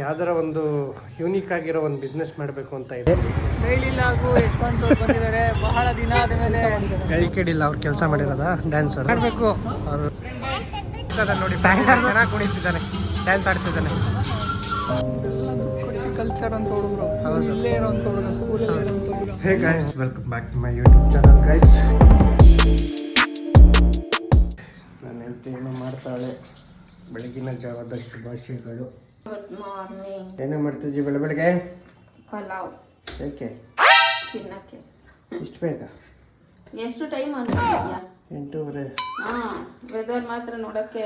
ಯಾವ್ದಾರ ಒಂದು ಯೂನಿಕ್ ಆಗಿರೋ ಒಂದು ಬಿಸ್ನೆಸ್ ಮಾಡಬೇಕು ಅಂತ ಇದೆ. ಕೈಲಿಲ್ಲಾಗು ಯಶವಂತ್ ಅವ್ರು ಬಂದಿದ್ದಾರೆ. ಬಹಳ ದಿನ ಆದಮೇಲೆ ಕೈ ಕೇಳಿಲ್ಲ ಅವ್ರು ಕೆಲಸ ಮಾಡಿರೋದ ಡ್ಯಾನ್ಸರ್ ಮಾಡಬೇಕು. ಅವರು ನೋಡಿ ಚೆನ್ನಾಗಿ ಕುಣಿತಿದ್ದಾನೆ, ಡ್ಯಾನ್ಸ್ ಆಡ್ತಿದ್ದಾನೆ. ಕಲ್ಚರ್ ಅಂತ ಹುಡುಗರು, ಇಲ್ಲೇ ಇರೋಂಥ ಹುಡುಗ, ಸ್ಕೂಲಲ್ಲಿ ಇರೋಂಥ ಹುಡುಗ. Hey guys, welcome back to my YouTube channel guys. ನಾನು ಹೆಂಡತಿ ಏನೋ ಮಾಡ್ತಾಳೆ. ಬೆಳಗಿನ ಜಾವದ ಶುಭಾಶಯಗಳು. Good morning. ಏನೇ ಮಾಡ್ತಿದ್ವಿ ಬೆಳಗ್ಗೆ? ಪಲಾವ್. ಏಕೆ ತಿನ್ನಕ್ಕೆ ಇಷ್ಟು ಬೇಗ? ಎಷ್ಟು ಟೈಮ್ ಅನ್ಕೊಂಡಿದ್ಯಾ? 8:30. ಹಾಂ, ವೆದರ್ ಮಾತ್ರ ನೋಡಕ್ಕೆ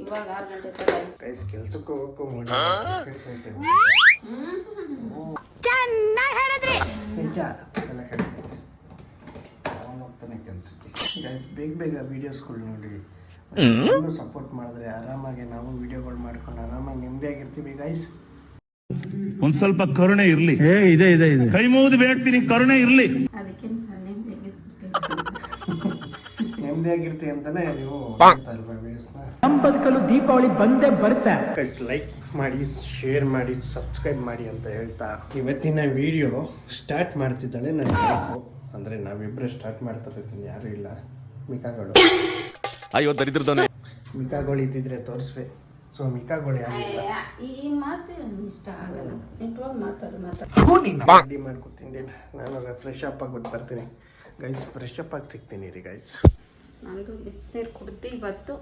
ಇವಾಗ 6 ಗಂಟೆ ತರ. ಗೈಸ್ ಕೆಲ್ಸಕ್ಕೆ ಹೋಗಕ್ಕೂ ಮುನ್ನ ಚೆನ್ನಾಗಿ ಹೇಳಿದ್ರಿ. ನಿಜ ಎಲ್ಲ ಕಡಿಮೆ ಅವನು ಹೋಗ್ತಾನೆ ಕೆಲಸಕ್ಕೆ. ಗೈಸ್ ಬೇಗ ಬೇಗ ವೀಡಿಯೋಸ್ಗಳು ನೋಡಿ ಸಪೋರ್ಟ್ ಮಾಡಿದ್ರೆ ಆರಾಮಾಗಿ ನಾವು ವಿಡಿಯೋಗಳು ಮಾಡ್ಕೊಂಡು ಆರಾಮಾಗಿ ನೆಮ್ಮದಿಯಾಗಿರ್ತೀವಿ ಗೈಸ್. ಒಂದ್ ಸ್ವಲ್ಪ ಕರುಣೆ ಇರ್ಲಿ. ಇದೆ ಇದೆ ಇದೆ, ಕೈ ಮುಗಿದು ಬೇಡ್ತೀನಿ, ಕರುಣೆ ಇರ್ಲಿ. ಅದಕ್ಕೆ ನೆಮ್ಮದಿಯಾಗಿರ್ತೀವಿ ಅಂತಾನೆ ನೀವು ಮಾಡ್ತಾ ಇಲ್ವಾ ವಿಡಿಯೋಸ್ನ? ನಮ್ಮ ಬದುಕಲು ದೀಪಾವಳಿ ಬಂದೇ ಬರುತ್ತೆ. ಗೈಸ್ ಲೈಕ್ ಮಾಡಿ, ಶೇರ್ ಮಾಡಿ, ಸಬ್ಸ್ಕ್ರೈಬ್ ಮಾಡಿ ಅಂತ ಹೇಳ್ತಾ ಇವತ್ತಿನ ವಿಡಿಯೋ ಸ್ಟಾರ್ಟ್ ಮಾಡ್ತಿದ್ದಾಳೆ ನನ್ನ ವೈಫು. ಅಂದರೆ ನಾವಿಬ್ಬರೇ ಸ್ಟಾರ್ಟ್ ಮಾಡ್ತಾ ಇರ್ತೀನಿ, ಯಾರೂ ಇಲ್ಲ. ಮಿಕಾಗಳು ಅಯ್ಯೋ ದರಿದ್ರದವನೇ. ಮಿಕಾಗಳು ಇದ್ದಿದ್ರೆ ತೋರಿಸ್ವೆ. ಸೊ ಮಿಕಾಗಳು ಯಾರಿಲ್ಲ. ಈ ಮಾತು ಇಷ್ಟ ಆಗಲ್ಲ. ನಿಂತ್ಕೊಂಡು ರೆಡಿ ಮಾಡ್ಕೊತೀನಿ. ನಾನು ಫ್ರೆಶ್ ಅಪ್ ಆಗ್ಬಿಟ್ಟು ಬರ್ತೀನಿ ಗೈಸ್. ಫ್ರೆಶ್ ಅಪ್ ಆಗಿ ಸಿಗ್ತೀನಿ ರೀ ಗೈಸ್. ನಂದು ಬಿಸಿನೀರು ಕುಡ್ದು ಇವತ್ತು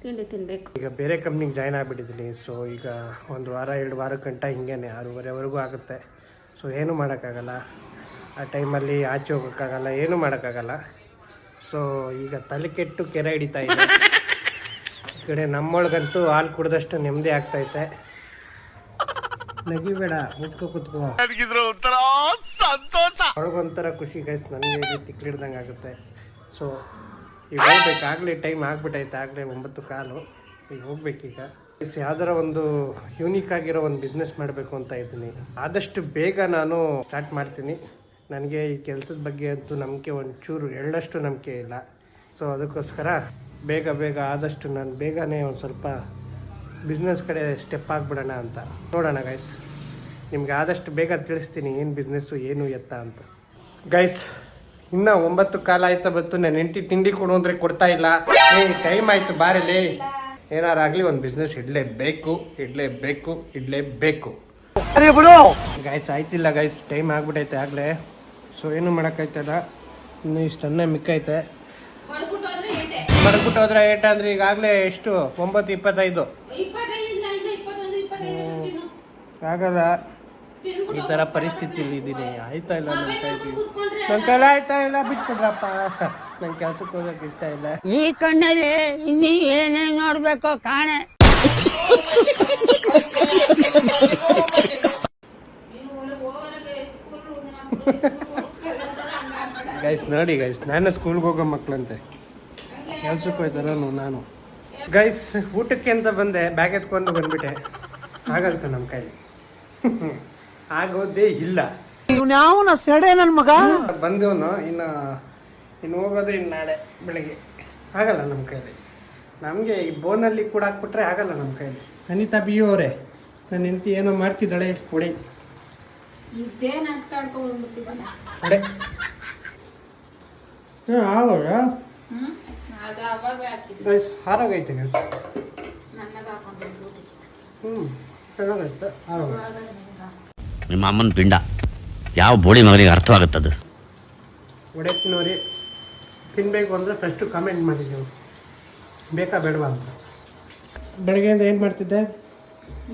ತಿಂಡಿ ತಿನ್ಬೇಕು. ಈಗ ಬೇರೆ ಕಂಪ್ನಿಗೆ ಜಾಯ್ನ್ ಆಗಿಬಿಟ್ಟಿದ್ದೀನಿ. ಸೊ ಈಗ 1 ವಾರ 2 ವಾರ ಗಂಟ ಹಿಂಗೇನೆ 6:30ವರೆಗೂ ಆಗುತ್ತೆ. ಸೊ ಏನೂ ಮಾಡೋಕ್ಕಾಗಲ್ಲ. ಆ ಟೈಮಲ್ಲಿ ಆಚೆ ಹೋಗೋಕ್ಕಾಗಲ್ಲ, ಏನೂ ಮಾಡೋಕ್ಕಾಗಲ್ಲ. ಸೊ ಈಗ ತಲೆ ಕೆಟ್ಟು ಕೆರೆ ಹಿಡಿತಾ ಇದೆ. ಈ ಕಡೆ ನಮ್ಮೊಳಗಂತೂ ಹಾಲು ಕುಡ್ದಷ್ಟು ನೆಮ್ಮದಿ ಆಗ್ತೈತೆ. ನಗಿಬೇಡ, ಮುಚ್ಕೋ ಕುತ್ಕೋ. ಒಳಗೊಂಥರ ಖುಷಿ ಗೈಸ್, ನನಗೆ ತಿಕ್ಲಿಡ್ದಂಗೆ ಆಗುತ್ತೆ. ಸೊ ಈಗ ಹೋಗ್ಬೇಕಾಗಲೇ ಟೈಮ್ ಆಗ್ಬಿಟ್ಟೈತೆ, ಆಗಲೇ 9:15. ಈಗ ಹೋಗ್ಬೇಕೀಗ. ಯಾವ್ದಾರ ಒಂದು ಯೂನಿಕ್ ಆಗಿರೋ ಒಂದು ಬಿಸ್ನೆಸ್ ಮಾಡಬೇಕು ಅಂತ ಇದ್ದೀನಿ. ಆದಷ್ಟು ಬೇಗ ನಾನು ಸ್ಟಾರ್ಟ್ ಮಾಡ್ತೀನಿ. ನನಗೆ ಈ ಕೆಲಸದ ಬಗ್ಗೆ ಅಂತೂ ನಂಬಿಕೆ ಒಂಚೂರು ಎಳ್ಳಷ್ಟು ನಂಬಿಕೆ ಇಲ್ಲ. ಸೊ ಅದಕ್ಕೋಸ್ಕರ ಬೇಗ ಆದಷ್ಟು ನಾನು ಬೇಗನೆ ಒಂದು ಸ್ವಲ್ಪ ಬಿಸ್ನೆಸ್ ಕಡೆ ಸ್ಟೆಪ್ ಆಗಿಬಿಡೋಣ ಅಂತ. ನೋಡೋಣ ಗೈಸ್, ನಿಮ್ಗೆ ಆದಷ್ಟು ಬೇಗ ತಿಳಿಸ್ತೀನಿ ಏನು ಬಿಸ್ನೆಸ್ಸು ಏನು ಎತ್ತ ಅಂತ. ಗೈಸ್ ಇನ್ನೂ 9:15 ಆಯ್ತಾ ಬಂತು. ನಾನು ಹೆಂಡತಿ ತಿಂಡಿ ಕೊಡು ಅಂದರೆ ಕೊಡ್ತಾ ಇಲ್ಲ. ಟೈಮ್ ಆಯಿತು, ಬಾರಿಲಿ. ಏನಾರಾಗಲಿ ಒಂದು ಬಿಸ್ನೆಸ್ ಇಡಲೇಬೇಕು. ಗೈಸ್ ಆಯ್ತಿಲ್ಲ ಗೈಸ್, ಟೈಮ್ ಆಗ್ಬಿಟ್ಟೈತೆ ಆಗಲೇ. ಸೊ ಏನು ಮಾಡೋಕ್ಕಾಯ್ತದ, ಇನ್ನು ಇಷ್ಟನ್ನ ಮಿಕ್ಕೈತೆ. ಮಡ್ಬಿಟ್ಟು ಹೋದ್ರೆ ಏಟ ಅಂದರೆ ಈಗಾಗಲೇ ಎಷ್ಟು 9:25. ಆಗಲ್ಲ, ಈ ಥರ ಪರಿಸ್ಥಿತಿಯಲ್ಲಿ ಇದ್ದೀನಿ. ಆಯ್ತಾ ಇಲ್ಲ ನನ್ನ ಕೈಲಿ ಆಯ್ತಾ ಇಲ್ಲ, ಬಿಟ್ಬಿಡ್ರಪ್ಪ. ನಂಗೆ ಕೆಲ್ಸಕ್ಕೆ ಹೋಗೋಕೆ ಇಷ್ಟ ಇಲ್ಲ. ಈ ಕಣ್ಣಲ್ಲಿ ಇನ್ನೀ ಏನೇನು ನೋಡ್ಬೇಕೋ ಕಾಣೆ. ಗೈಸ್ ನೋಡಿ ಗೈಸ್, ನಾನು ಸ್ಕೂಲ್ಗೆ ಹೋಗೋ ಮಕ್ಕಳಂತೆ ಕೆಲ್ಸಕ್ಕೆ ಹೋಯ್ತಾರ ನಾನು. ಗೈಸ್ ಊಟಕ್ಕೆ ಅಂತ ಬಂದೆ, ಬ್ಯಾಗ್ ಎತ್ಕೊಂಡು ಬಂದ್ಬಿಟ್ಟೆ. ಆಗಲ್ತು ನಮ್ಮ ಕೈಲಿ, ಆಗೋದೇ ಇಲ್ಲ. ಸೆಡೆ ನನ್ನ ಮಗ ಬಂದವನು ಇನ್ನು ಹೋಗೋದೇ ಇನ್ನು ನಾಳೆ ಬೆಳಗ್ಗೆ. ಆಗಲ್ಲ ನಮ್ಮ ಕೈಲಿ. ನಮಗೆ ಈ ಬೋನಲ್ಲಿ ಕೂಡ ಹಾಕ್ಬಿಟ್ರೆ ಆಗಲ್ಲ ನಮ್ಮ ಕೈಲಿ. ಅನಿತಾ ಬಿಯು ಅವರೇ, ನನ್ನ ಹೆಂಡತಿ ಏನೋ ಮಾಡ್ತಿದ್ದಾಳೆ. ಕೊಡೆ ಕೊಡೆ ಆವಾಗ ಗೈಸ್ ಹಾರಾಗೈತೆ ಗೈಸ್. ಚೆನ್ನಾಗೈತೆ. ನಿಮ್ಮ ಅಮ್ಮನ ಪಿಂಡ ಯಾವ ಬೋಳಿ ಮಗನಿಗೆ ಅರ್ಥವಾಗುತ್ತದು. ಒಡೆ ತಿನ್ನೋರಿ ತಿನ್ನಬೇಕು ಅಂದರೆ ಫಸ್ಟು ಕಾಮೆಂಟ್ ಮಾಡಿ ನೀವು, ಬೇಕಾ ಬೇಡವಾ ಅಂತ. ಬೆಳಗ್ಗೆಯಿಂದ ಏನು ಮಾಡ್ತಿದ್ದೆ?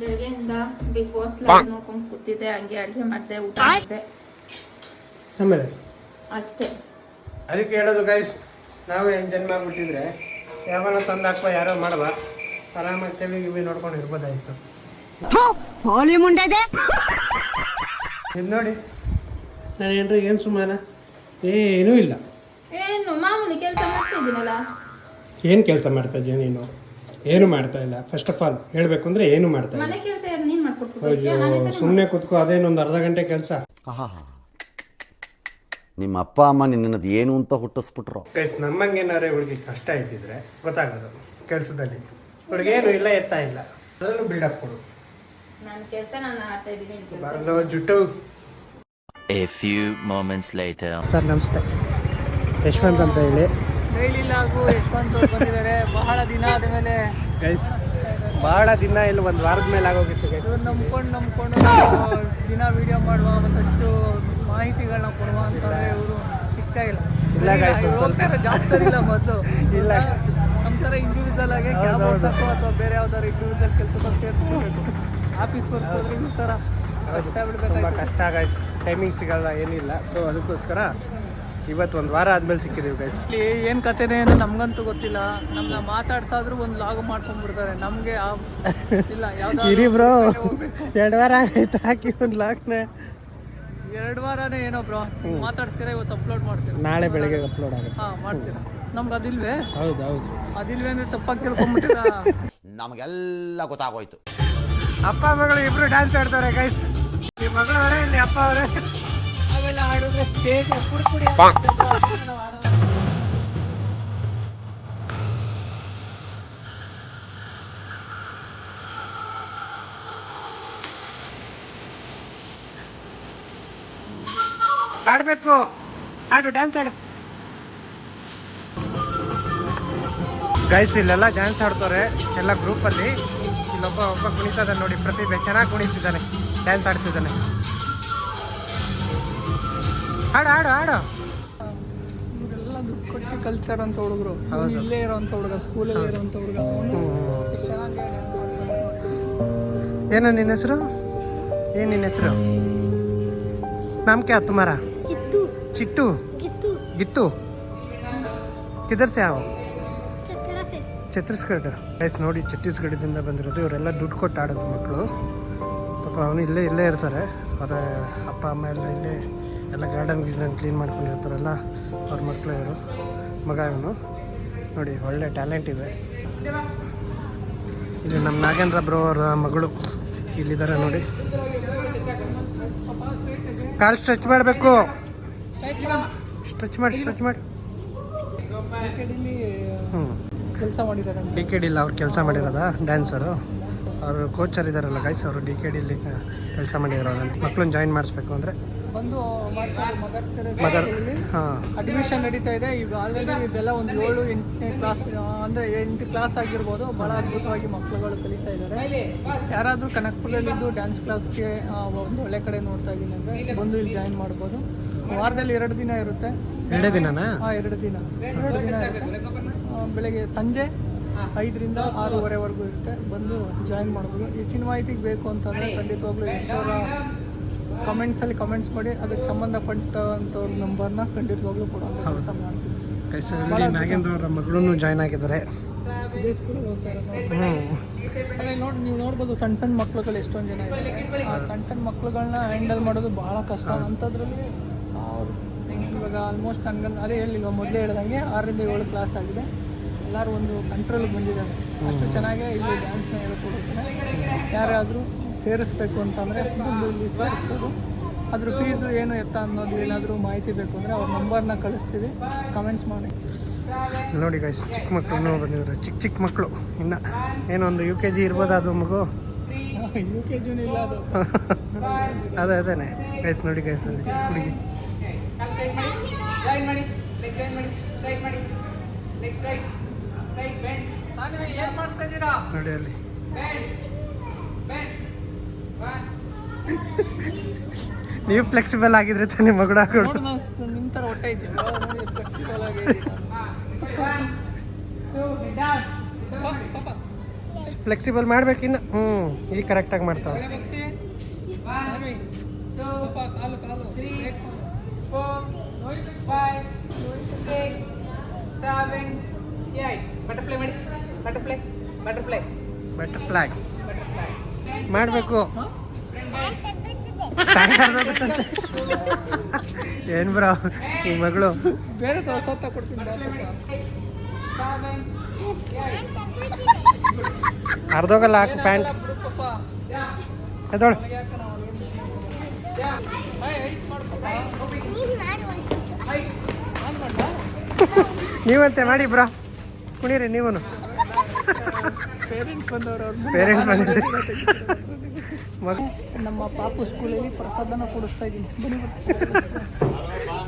ಬೆಳಗ್ಗೆಯಿಂದ ಬಿಗ್ ಬಾಸ್ ಲೈವ್ ನೋಡ್ಕೊಂಡು ಕೂತಿದ್ದೆ, ಹಂಗೆ ಅಡುಗೆ ಮಾಡಿದೆ, ಊಟ ಮಾಡಿದೆ, ಆಮೇಲೆ ಅಷ್ಟೇ. ಅದಕ್ಕೆ ಹೇಳೋದು ಗೈಸ್, ನಾವು ಏನು ಜನ್ಮ ಆಗ್ಬಿಟ್ಟಿದ್ರೆ ಯಾವನ ತಂದು ಹಾಕುವ, ಯಾರೋ ಮಾಡುವ, ಆರಾಮಾಗಿ ಟಿವಿ ನೋಡ್ಕೊಂಡು ಇರ್ಬೋದಾಯಿತು. ಇದು ನೋಡಿ ನಾನು ಏನ್ರಿ ಏನು ಸುಮಾನ ಏನೂ ಇಲ್ಲ. ಏನು ಮಾಮೂಲಿ ಕೆಲಸ ಮಾಡ್ತಿದ್ದೀನಲ್ಲ. ಏನು ಕೆಲಸ ಮಾಡ್ತಾ ಇದೆಯಾ ನೀನು? ಏನು ಮಾಡ್ತಾ ಇಲ್ಲ. ಫಸ್ಟ್ ಆಫ್ ಆಲ್ ಹೇಳಬೇಕು ಅಂದರೆ ಏನು ಮಾಡ್ತಾ ಇಲ್ಲ. ಮನೆ ಕೆಲಸ ನೀನು ಮಾಡ್ಕೊಡ್ತೀವಿ. ಅಯ್ಯೋ ಸುಮ್ಮನೆ ಕೂತ್ಕೋ, ಅದೇನೊಂದು ಅರ್ಧ ಗಂಟೆ ಕೆಲಸ. ನಿಮ್ಮ ಅಪ್ಪ ಅಮ್ಮ ನಿನ್ನದು ಏನು ಅಂತ ಹುಟ್ಟಿಸ್ಬಿಟ್ರು. ಗೈಸ್ ನಮ್ಮಂಗೇನಾದ್ರೆ ಹುಡುಗಿ ಕಷ್ಟ ಇದ್ದಿದ್ರೆ ಗೊತ್ತಾಗೋದು ಕೆಲಸದಲ್ಲಿ. ಹುಡುಗಿ ಏನು ಇಲ್ಲ, ಎತ್ತಾ ಇಲ್ಲ, ಅದರಲ್ಲೂ ಬಿಲ್ಡಪ್ ಕೊಡು. ನನ್ನ ಕೆಲಸ ನಾನು ಆಡ್ತಾ ಇದ್ದೀನಿ ಕೆಲಸ ಬರಲು ಜುಟ್ಟು. A few moments later. Sir ನಮಸ್ತೆ, ಯಶವಂತ್ ಅಂತ ಹೇಳಿ. ಡೈಲಿ ಲಾಗು ಯಶವಂತ್ ಅವ್ರು ಬಂದಿದ್ದಾರೆ. ಬಹಳ ದಿನ ಆದಮೇಲೆ ಗೈಸ್ ಭಾಳ ದಿನ ಇಲ್ಲ, ಒಂದು ವಾರದ ಮೇಲೆ ಆಗೋಗಿತ್ತು ಗೈಸ್. ಇವ್ರು ನಂಬ್ಕೊಂಡು ದಿನ ವಿಡಿಯೋ ಮಾಡುವ ಒಂದಷ್ಟು ಮಾಹಿತಿಗಳನ್ನ ಕೊಡುವ ಅಂತಂದ್ರೆ ಇವರು ಸಿಗ್ತಾ ಇಲ್ಲ. ಇಲ್ಲ guys, ಇವ್ರು ಹೋಗ್ತಾರೆ ಜಾಸ್ತಿ ಇಲ್ಲ ಮೊದಲು ಇಲ್ಲ. ನಮ್ಮ ಥರ ಇಂಡಿವಿಜುವಲ್ ಆಗಿ ಕ್ಯಾಬ್ ಓಡಿಸೋಕ್ಕೋ ಅಥವಾ ಬೇರೆ ಯಾವ್ದಾದ್ರು ಇಂಡಿವಿಜುವಲ್ ಕೆಲಸಕ್ಕೆ ಸೇರಿಸ್ಕೋಬೇಕು. ಆಫೀಸ್ ವರ್ಕ್ ಹೋದ್ರೆ ಈ ಥರ ಕಷ್ಟ ತುಂಬ ಬಿಡಬೇಕಾಯ್ತು. ಕಷ್ಟ ಗೈಸ್, ಟೈಮಿಂಗ್ ಸಿಗಲ್ಲ ಏನಿಲ್ಲ. ಸೊ ಅದಕ್ಕೋಸ್ಕರ ಇವತ್ತು ಒಂದು ವಾರ ಆದ್ಮೇಲೆ ಸಿಕ್ಕಿದ್ದೀವಿ ಗೈಸ್. ಇಲ್ಲಿ ಏನು ಕಥೆನೇ ಏನು ನಮಗಂತೂ ಗೊತ್ತಿಲ್ಲ. ನಮ್ಮನ್ನ ಮಾತಾಡ್ಸಾದ್ರು ಒಂದು ಲಾಗ್ ಮಾಡ್ಕೊಂಡ್ಬಿಡ್ತಾರೆ. ನಮಗೆ ಇಲ್ಲ ಇರಿ ಬ್ರೋ, ಯಾವ್ದು 2 ವಾರ ಆಯ್ತು ಹಾಕಿ ಒಂದು ಲಾಕ್ನ. 2 ವಾರನೇ ಏನೋ ಬ್ರೋ ಮಾತಾಡ್ತೀರಾ, ಇವತ್ತು ಅಪ್ಲೋಡ್ ಮಾಡ್ತೀರಾ, ನಾಳೆ ಬೆಳಗ್ಗೆ ಅಪ್ಲೋಡ್ ಆಗುತ್ತೆ. ಹಾಂ ಮಾಡ್ತೀರಾ. ನಮ್ಗೆ ಅದಿಲ್ವೇ ಹೌದು ಹೌದು. ಅದಿಲ್ವೇ ಅಂದರೆ ತಪ್ಪಾಗಿ ತಿಳ್ಕೊಂಬಿಟ್ಟಿರಾ. ನಮಗೆಲ್ಲ ಗೊತ್ತಾಗೋಯ್ತು. ಅಪ್ಪ ಮಗಳು ಇಬ್ರು ಡ್ಯಾನ್ಸ್ ಆಡ್ತಾರೆ ಗೈಸ್. ಈ ಮಗಳು ಅವರೇ, ಇಲ್ಲಿ ಅಪ್ಪ ಅವರೇ. ಅವೆಲ್ಲ ಆಡಿದ್ರೆ ಸ್ಟೇಜ್ ಪುಡಿ ಆಡ್ಬೇಕು. ಆಡು, ಡ್ಯಾನ್ಸ್ ಆಡು ಗೈಸ್. ಇಲ್ಲೆಲ್ಲ ಡ್ಯಾನ್ಸ್ ಆಡ್ತಾರೆ ಎಲ್ಲ ಗ್ರೂಪಲ್ಲಿ. ಇಲ್ಲೊಬ್ಬ ಕುಣಿತದ ನೋಡಿ, ಪ್ರತಿಭೆ ಚೆನ್ನಾಗಿ ಕುಣಿತಿದ್ದಾನೆ, ಡ್ಯಾನ್ಸ್ ಆಡ್ತಿದ್ದಾನೆ. ಆಡು ಆಡು ಆಡು. ಇವರೆಲ್ಲ ದುಡ್ಡು ಕೊಟ್ಟು ಕಲ್ತಾರಂತ ಹುಡುಗರು. ಇಲ್ಲೇ ಇರೋಂಥ ಹುಡುಗ, ಸ್ಕೂಲಲ್ಲಿ ಇರೋಂಥ ಹುಡುಗ. ಎಷ್ಟು ಚೆನ್ನಾಗಿ ಏನೋ ನಿನ್ನ ಹೆಸರು? ಏನು ನಿನ್ನ ಹೆಸರು? नाम क्या तुम्हारा? ಚಿತ್ತು चिट्टू. ಗಿತ್ತು गित्तू. किधर से आओ? ಛತ್ರಸೆ ಛತ್ತೀಸ್ಗಢ ಗೈಸ್. ನೋಡಿ, ಛತ್ತೀಸ್ಗಢದಿಂದ ಬಂದಿರೋದು. ಇವರೆಲ್ಲ ದುಡ್ಡು ಕೊಟ್ಟು ಆಡೋದು ಮಕ್ಕಳು. ಪಾಪ ಅವನು ಇಲ್ಲೇ ಇರ್ತಾರೆ. ಅವರ ಅಪ್ಪ ಅಮ್ಮ ಎಲ್ಲ ಇಲ್ಲೇ ಎಲ್ಲ ಗಾರ್ಡನ್ ಕ್ಲೀನ್ ಮಾಡ್ಕೊಂಡಿರ್ತಾರಲ್ಲ, ಅವ್ರ ಮಕ್ಕಳು ಇವರು. ಮಗ ಇವನು ನೋಡಿ, ಒಳ್ಳೆ ಟ್ಯಾಲೆಂಟ್ ಇದೆ. ಇಲ್ಲಿ ನಮ್ಮ ನಾಗೇಂದ್ರ ಬ್ರೋ ಅವರ ಮಗಳು ಇಲ್ಲಿದ್ದಾರೆ ನೋಡಿ. ಕಾಲು ಸ್ಟ್ರೆಚ್ ಮಾಡಬೇಕು. ಸ್ಟ್ರೆಚ್ ಮಾಡಿ ಹ್ಞೂ. ಕೆಲಸ ಮಾಡಿದ್ದಾರೆ. DKD ಇಲ್ಲ, ಅವ್ರು ಕೆಲಸ ಮಾಡಿರೋದ ಡ್ಯಾನ್ಸರು. ಅವರು ಕೋಚರ್ ಇದ್ದಾರಲ್ಲ ಗೈಸ್, ಅವರು DKD ಕೆಲಸ ಮಾಡಿರೋದು. ಮಕ್ಕಳನ್ನ ಜಾಯಿನ್ ಮಾಡಿಸ್ಬೇಕು ಅಂದರೆ ಬಂದು ಮಾಡ್ತಾರೆ. ಮದರ್. ಮಗರ್ ಹಾಂ, ಅಡ್ಮಿಷನ್ ನಡೀತಾ ಇದೆ ಈಗ. ಆಲ್ರೆಡಿ ಇದೆಲ್ಲ ಒಂದು 7-8ನೇ ಕ್ಲಾಸ್, ಅಂದರೆ 8 ಕ್ಲಾಸ್ ಆಗಿರ್ಬೋದು. ಭಾಳ ಅದ್ಭುತವಾಗಿ ಮಕ್ಕಳುಗಳು ಕಲಿತಾ ಇದ್ದಾರೆ. ಯಾರಾದರೂ ಕನಕಪುರದಲ್ಲಿದ್ದು ಡ್ಯಾನ್ಸ್ ಕ್ಲಾಸ್ಗೆ ಒಂದು ಒಳ್ಳೆ ಕಡೆ ನೋಡ್ತಾ ಇದ್ದೀನಿ ಅಂದರೆ ಬಂದು ಇಲ್ಲಿ ಜಾಯಿನ್ ಮಾಡ್ಬೋದು. ವಾರದಲ್ಲಿ 2 ದಿನ ಇರುತ್ತೆ. 2 ದಿನನಾ? ಹಾಂ, 2 ದಿನ ಇರುತ್ತೆ. ಬೆಳಗ್ಗೆ ಸಂಜೆ 5ರಿಂದ 6:30ವರೆಗೂ ಇರುತ್ತೆ. ಬಂದು ಜಾಯಿನ್ ಮಾಡ್ಬೋದು. ಹೆಚ್ಚಿನ ಮಾಹಿತಿಗೆ ಬೇಕು ಅಂತಂದರೆ ಖಂಡಿತವಾಗ್ಲೂ ಯಶೋರ ಕಮೆಂಟ್ಸಲ್ಲಿ ಕಮೆಂಟ್ಸ್ ಮಾಡಿ, ಅದಕ್ಕೆ ಸಂಬಂಧಪಟ್ಟಂಥವ್ರ ನಂಬರ್ನ ಖಂಡಿತವಾಗ್ಲೂ ಕೊಡೋಂಥ ಕೆಲಸ ಮಾಡ್ತೀವಿ. ಗೈಸ್, ಇಲ್ಲಿ ನಾಗೇಂದ್ರ ಅವರ ಮಗಳೂ ಜಾಯ್ನ್ ಆಗಿದ್ದಾರೆ. ಇದೇ ಸ್ಕೂಲಿಗೆ ಹೋಗ್ತಾ ಇರೋದು. ಅದೇ ನೋಡಿ, ನೀವು ನೋಡ್ಬೋದು ಸಣ್ಣ ಮಕ್ಳುಗಳು ಎಷ್ಟೊಂದು ಜನ ಇದ್ದಾರೆ. ಆ ಸಣ್ಣ ಮಕ್ಳುಗಳನ್ನ ಹ್ಯಾಂಡಲ್ ಮಾಡೋದು ಭಾಳ ಕಷ್ಟ. ಅಂಥದ್ರಲ್ಲಿ ಅವ್ರು ಇವಾಗ ಆಲ್ಮೋಸ್ಟ್ ಅದೇ ಹೇಳಿಲ್ವ, ಮೊದಲೇ ಹೇಳ್ದಂಗೆ 6ರಿಂದ 7 ಕ್ಲಾಸ್ ಆಗಿದೆ. ಎಲ್ಲರೂ ಒಂದು ಕಂಟ್ರೋಲಿಗೆ ಬಂದಿದ್ದಾರೆ. ಅಷ್ಟು ಚೆನ್ನಾಗೇ ಇಲ್ಲಿ ಡ್ಯಾನ್ಸ್ನ ಹೇಳ್ಕೊಡುತ್ತಾರೆ. ಯಾರಾದರೂ ಸೇರಿಸ್ಬೇಕು ಅಂತಂದರೆ ಬಂದು ಇಲ್ಲಿ ಸೇರಿಸ್ಬೋದು. ಅದ್ರ ಫೀಸು ಏನು ಎತ್ತ ಅನ್ನೋದು ಏನಾದರೂ ಮಾಹಿತಿ ಬೇಕು ಅಂದರೆ ಅವ್ರ ನಂಬರ್ನ ಕಳಿಸ್ತೀವಿ, ಕಮೆಂಟ್ಸ್ ಮಾಡಿ. ನೋಡಿ ಗೈಸ್, ಚಿಕ್ಕ ಮಕ್ಕಳು ಬಂದಿದ್ದಾರೆ. ಚಿಕ್ಕ ಮಕ್ಕಳು ಇನ್ನು ಏನೊಂದು UKG ಇರ್ಬೋದು ಅದು ಮಗು. UKG ಇಲ್ಲ ಅದು. ಅದೇನೆ ಗೈಸ್. ನೋಡಿ ಗೈಸ್, ಅಲ್ಲಿ ಚಿಕ್ಕ ಹುಡುಗಿ. ನೋಡಿ ಅಲ್ಲಿ ನೀವು ಫ್ಲೆಕ್ಸಿಬಲ್ ಆಗಿದ್ರೆ ತಾನೇ ಮಗಳು ಹಾಕೊಂಡು. ನಿಮ್ಮ ಥರ ಹೊಟ್ಟೆ ಇದೆಯಲ್ಲ, ಫ್ಲೆಕ್ಸಿಬಲ್ ಆಗಿ. ಫ್ಲೆಕ್ಸಿಬಲ್ ಮಾಡ್ಬೇಕಿನ್ನು. ಈಗ ಕರೆಕ್ಟಾಗಿ ಮಾಡ್ತಾವೆ. 5, 6, 7, 8. ಬಟರ್ಫ್ಲೈ ಮಾಡಬೇಕು. ಏನು ಬ್ರೋ ಈ ಮಗಳು? ಬೇರೆ ಹೊಸ ಕೊಡ್ತೀನಿ. ಅರ್ಧೋಗಲ್ಲ, ಹಾಕು ಪ್ಯಾಂಟ್. ಎದೋಳು. ನೀವಂತೆ ಮಾಡಿ ಬ್ರೋ, ಕುಣೀರಿ ನೀವು. ಪೇರೆಂಟ್ಸ್ ಬಂದವರು ಪೇರೆಂಟ್ಸ್ ಬಂದಿದ್ದಾರೆ. ನಮ್ಮ ಪಾಪು ಸ್ಕೂಲಲ್ಲಿ ಪ್ರಸಾದನ ಕೊಡಿಸ್ತಾ ಇದ್ದೀನಿ. ಬನ್ನಿ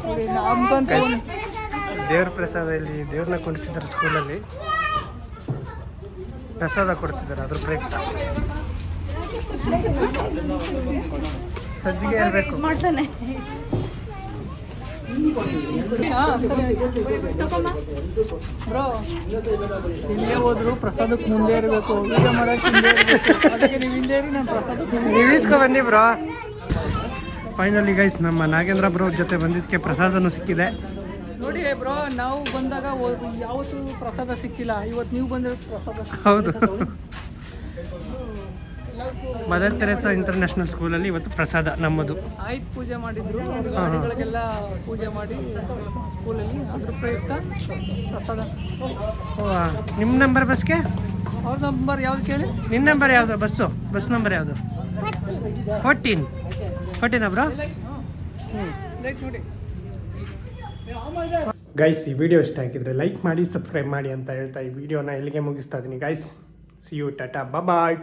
ನೋಡಿ, ನಮ್ಗಂತೂ ದೇವ್ರ ಪ್ರಸಾದ ಇಲ್ಲಿ ದೇವ್ರನ್ನ ಕುಣಿಸಿದ್ದಾರೆ ಸ್ಕೂಲಲ್ಲಿ. ಪ್ರಸಾದ ಕೊಡ್ತಿದ್ದಾರೆ, ಅದ್ರ ಪ್ರಯುಕ್ತ ಸಜ್ಜಿಗೆ ಇರಬೇಕು. ಮಾಡ್ತಾನೆ. ಬ್ರೋ, ಹಿಂದೆ ಹೋದ್ರು ಪ್ರಸಾದಕ್ಕೆ ಮುಂದೆ ಇರಬೇಕು, ವಿಡಿಯೋ ಮಾಡೋಕೆ ಹಿಂದೆ ಇರಬೇಕು. ಅದಕ್ಕೆ ನೀವು ಹಿಂದೆ ಇರಿ, ನಾನು ಪ್ರಸಾದಕ್ಕೆ ನೀವು ಇಸ್ಕೊ ಬನ್ನಿ ಬ್ರೋ. ಫೈನಲಿ ಗೈಸ್ ನಮ್ಮ ನಾಗೇಂದ್ರ ಬ್ರೋ ಜೊತೆ ಬಂದಿದ್ದಕ್ಕೆ ಪ್ರಸಾದನೂ ಸಿಕ್ಕಿದೆ. ನೋಡಿ ಬ್ರೋ, ನಾವು ಬಂದಾಗ ಯಾವತ್ತೂ ಪ್ರಸಾದ ಸಿಕ್ಕಿಲ್ಲ, ಇವತ್ತು ನೀವು ಬಂದಿರೋದು ಪ್ರಸಾದ. ಹೌದು, ಮದರ್ ತೆರೇಸಾ ಇಂಟರ್ನ್ಯಾಷನಲ್ ಸ್ಕೂಲಲ್ಲಿ ಇವತ್ತು ಪ್ರಸಾದ ನಮ್ಮದು. ಆಯ್ತು, ಪೂಜೆ ಮಾಡಿದ್ರು, ಗಾಡಿಗಳಿಗೆಲ್ಲ ಪೂಜೆ ಮಾಡಿ ಸ್ಕೂಲಲ್ಲಿ, ಅದ್ರ ಪ್ರಯುಕ್ತ ಪ್ರಸಾದ. ನಿಮ್ಮ ನಂಬರ್ ಬಸ್ಗೆ ಅವ್ರ ನಂಬರ್ ಯಾವ್ದು ಕೇಳಿ? ನಿನ್ನ ನಂಬರ್ ಯಾವುದು? ಬಸ್ ನಂಬರ್ ಯಾವುದು? 14 ಬ್ರೋ. ಲೈಕ್ ನೋಡಿ. ಗೈಸ್, ಈ ವಿಡಿಯೋ ಇಷ್ಟ ಆಗಿದ್ರೆ ಲೈಕ್ ಮಾಡಿ, ಸಬ್ಸ್ಕ್ರೈಬ್ ಮಾಡಿ ಅಂತ ಹೇಳ್ತಾ ಈ ವಿಡಿಯೋನ ಎಲ್ಲಿಗೆ ಮುಗಿಸ್ತಾ ಇದ್ದೀನಿ guys. See you, tata, bye.